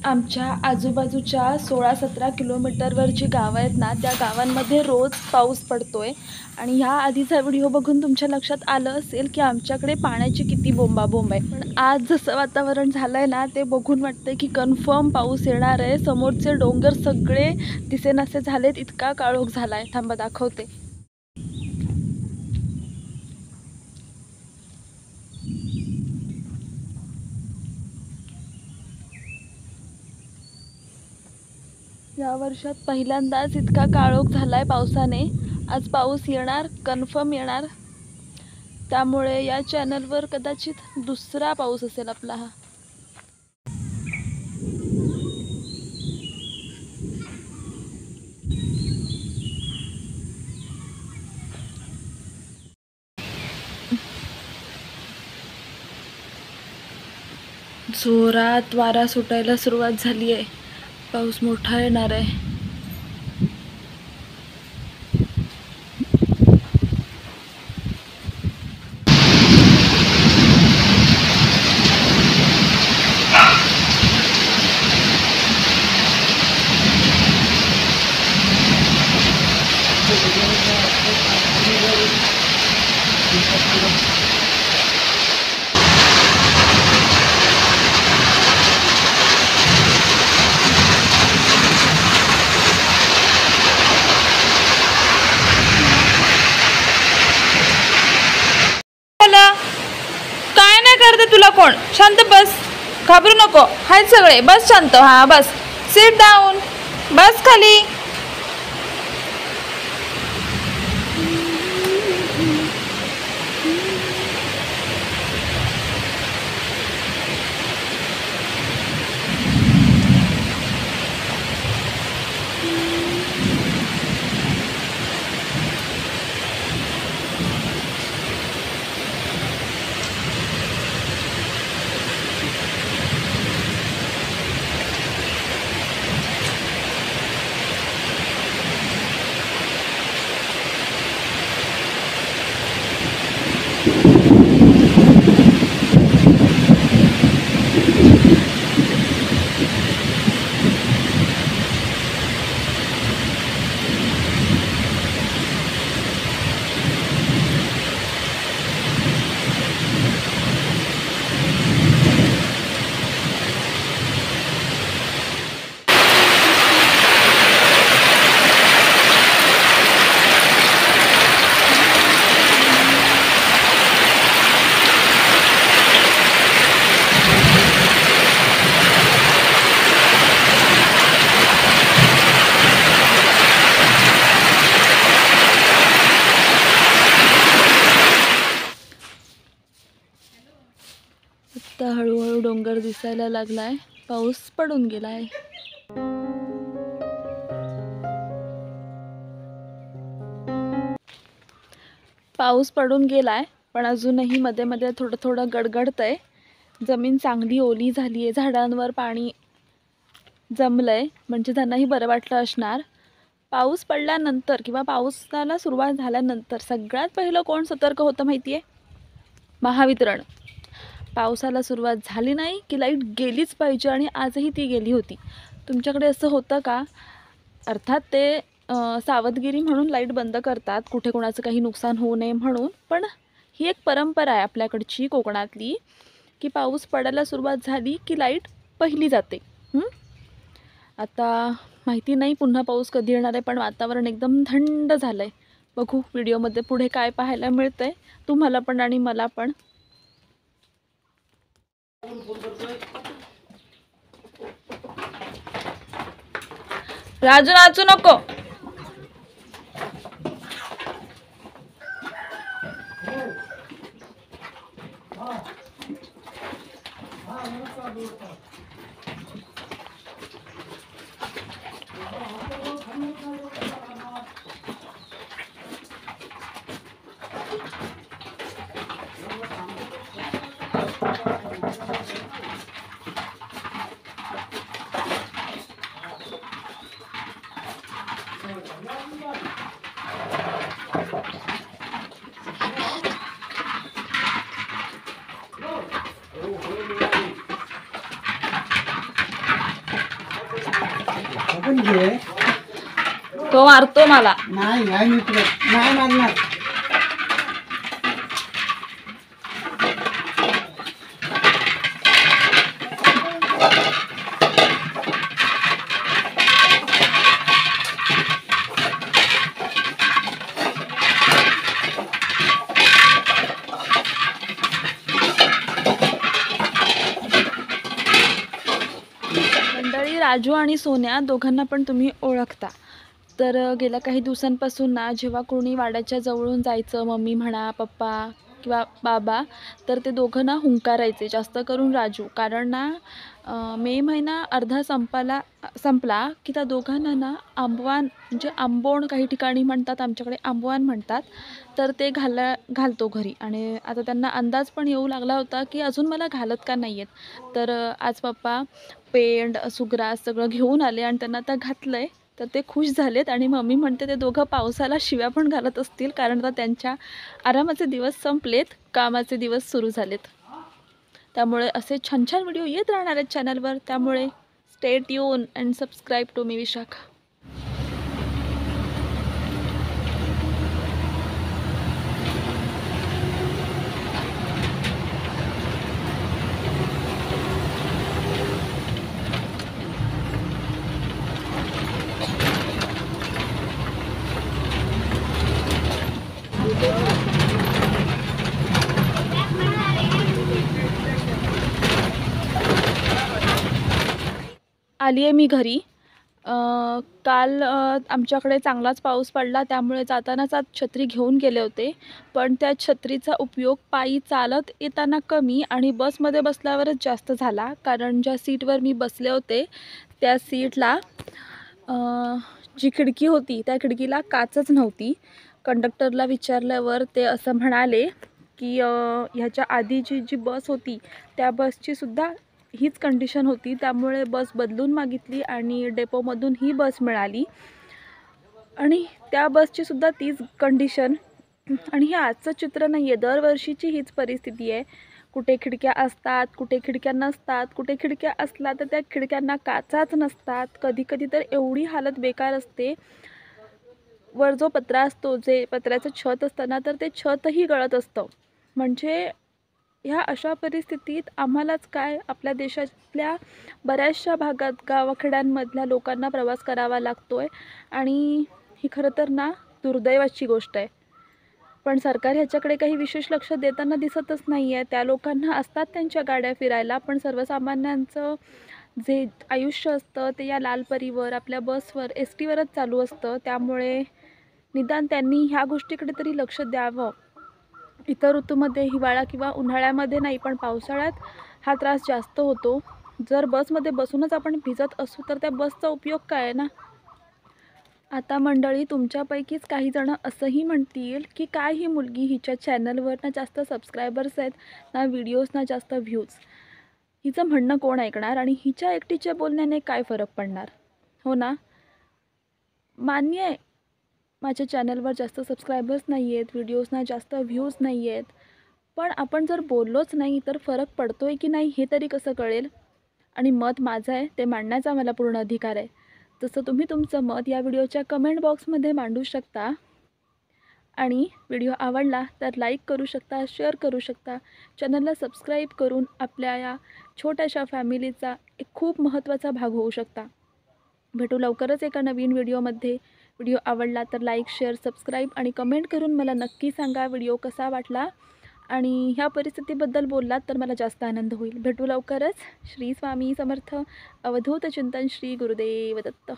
आमच्या आजूबाजूच्या 16-17 किलोमीटरवर जी गावं आहेत ना, त्या गावांमध्ये रोज पाऊस पडतोय आणि ह्या आधीचा व्हिडिओ बघून तुमच्या लक्षात आलं असेल की आमच्याकडे पाण्याची किती बोंबाबोंब आहे. पण आज जसं वातावरण झालंय ना, ते बघून वाटतंय की कन्फर्म पाऊस येणार आहे. समोरचे डोंगर सगळे दिसेनासे झालेत, इतका काळोख झालाय. थांबा दाखवते. या वर्षात पहिल्यांदाच इतका काळोख झालाय पावसाने. आज पाऊस येणार, कन्फर्म येणार. त्यामुळे या चॅनलवर कदाचित दुसरा पाऊस असेल आपला हा. जोरात वारा सुटायला सुरुवात झाली आहे. पाऊस मोठा येणार आहे. काय नाही करते तुला कोण? शांत बस, घाबरू नको. हाय सगळे, बस शांत. हा बस, सिट डाऊन, बस खाली. आता हळूहळू डोंगर दिसायला लागलाय. पाऊस पडून गेलाय. पाऊस पडून गेलाय, पण अजूनही मध्ये मध्ये थोडं थोडं गडगडतंय. जमीन चांगली ओली झाली आहे. झाडांवर पाणी जमलंय, म्हणजे त्यांनाही बरं वाटलं असणार. पाऊस पडल्यानंतर किंवा पावसाला सुरुवात झाल्यानंतर सगळ्यात पहिलं कोण सतर्क होतं माहिती आहे? महावितरण. पावसाला सुरुवात झाली नाही की लाईट गेलीच पाहिजे, आणि आजही ती गेली होती. तुमच्याकडे असं होतं का? अर्थात ते सावधगिरी म्हणून लाईट बंद करतात, कुठे कोणाचं काही नुकसान होऊ नये म्हणून. पण ही एक परंपरा आहे आपल्याकडची, कोकणातली, की पाऊस पडायला सुरुवात झाली की लाईट पहिली जाते. आता माहिती नाही पुन्हा पाऊस कधी येणार आहे, पण वातावरण एकदम थंड झालं आहे. बघू व्हिडिओमध्ये पुढे काय पाहायला मिळतंय तुम्हाला पण आणि मला पण. राजू नाचू नको. पण घे. तो मारतो मला. नाही नाही मित्र नाही मारणार. मंडळी, राजू आणि सोन्या दोघांना पण तुम्ही ओळखता. तर गेल्या काही दिवसांपासून ना, जेव्हा कोणी वाड्याच्या जवळून जायचं, मम्मी म्हणा, पप्पा किंवा बाबा, तर ते दोघं ना हुंकारायचे, जास्त करून राजू. कारण ना मे महिना अर्धा संपला की त्या दोघांना ना आंबवान, म्हणजे आंबोण काही ठिकाणी म्हणतात, आमच्याकडे आंबवान म्हणतात, तर ते घालतो घरी. आणि आता त्यांना अंदाज पण येऊ लागला होता की अजून मला घालत का नाही आहेत. तर आज पप्पा पेंड सुग्रास सगळं घेऊन आले आणि त्यांना आता घातलं आहे. तर ते खुश झालेत आणि मम्मी म्हणते ते दोघं पावसाला शिव्या पण घालत असतील, कारण आता त्यांच्या आरामाचे दिवस संपलेत, कामाचे दिवस सुरू झालेत. त्यामुळे असे छान छान व्हिडिओ येत राहणार आहेत चॅनलवर. त्यामुळे stay tune and subscribe to मी विशाखा. आली आहे मी घरी. काल आमच्याकडे चांगलाच पाऊस पडला, त्यामुळे जातानाच आज छत्री घेऊन गेले होते. पण त्या छत्रीचा उपयोग पायी चालत येताना कमी आणि बसमध्ये बसल्यावरच जास्त झाला. कारण ज्या सीटवर मी बसले होते त्या सीटला जी खिडकी होती त्या खिडकीला काचच नव्हती. कंडक्टरला विचारल्यावर ते असं म्हणाले की ह्याच्या आधीची जी बस होती त्या बसचीसुद्धा हीच कंडिशन होती, त्यामुळे बस बदलून मागितली आणि डेपोमधून ही बस मिळाली आणि त्या बसचीसुद्धा तीच कंडिशन. आणि हे आजचं चित्र नाही आहे, दरवर्षीची हीच परिस्थिती आहे. कुठे खिडक्या असतात, कुठे खिडक्या नसतात, कुठे खिडक्या असल्या तर त्या खिडक्यांना काचाच नसतात. कधी कधी तर एवढी हालत बेकार असते, वर जो पत्रा असतो, जे पत्र्याचं छत असतं ना, तर ते छतही गळत असतं. म्हणजे ह्या अशा परिस्थितीत आम्हालाच काय, आपल्या देशातल्या बऱ्याचशा भागात गावाखेड्यांमधल्या लोकांना प्रवास करावा लागतो आहे. आणि ही खरं तर ना दुर्दैवाची गोष्ट आहे. पण सरकार ह्याच्याकडे काही विशेष लक्ष देताना दिसतच नाही आहे. त्या लोकांना असतात त्यांच्या गाड्या फिरायला, पण सर्वसामान्यांचं जे आयुष्य असतं ते या लालपरीवर, आपल्या बसवर, एस टीवरच चालू असतं. त्यामुळे निदान त्यांनी ह्या गोष्टीकडे तरी लक्ष द्यावं. इतर ऋतूमध्ये, हिवाळा किंवा उन्हाळ्यामध्ये नाही, पण पावसाळ्यात हा त्रास जास्त होतो. जर बसमध्ये बसूनच आपण भिजत असू तर त्या बसचा उपयोग काय आहे ना. आता मंडळी, तुमच्यापैकीच काही जण असंही म्हणतील की काय ही मुलगी, हिच्या चॅनलवर ना जास्त सबस्क्रायबर्स आहेत ना व्हिडिओज ना जास्त व्ह्यूज, हिचं म्हणणं कोण ऐकणार आणि हिच्या एकटीच्या बोलण्याने काय फरक पडणार. हो ना, मान्य आहे माझ्या चॅनलवर जास्त सबस्क्रायबर्स नाही आहेत, व्हिडिओजना जास्त व्ह्यूज नाही आहेत, पण आपण जर बोललोच नाही तर फरक पडतो आहे की नाही हे तरी कसं कळेल. आणि मत माझं आहे, ते मांडण्याचा मला पूर्ण अधिकार आहे. तसं तुम्ही तुमचं मत या व्हिडिओच्या कमेंट बॉक्समध्ये मांडू शकता. आणि व्हिडिओ आवडला तर लाईक करू शकता, शेअर करू शकता, चॅनलला सबस्क्राईब करून आपल्या या छोट्याशा फॅमिलीचा एक खूप महत्त्वाचा भाग होऊ शकता. भेटू लवकरच एका नवीन व्हिडिओमध्ये. व्हिडिओ आवडला तर लाईक, शेअर, सबस्क्राईब आणि कमेंट करून मला नक्की सांगा व्हिडिओ कसा वाटला. आणि ह्या परिस्थितीबद्दल बोललात तर मला जास्त आनंद होईल. भेटू लवकरच. श्री स्वामी समर्थ. अवधूत चिंतन. श्री गुरुदेव दत्त.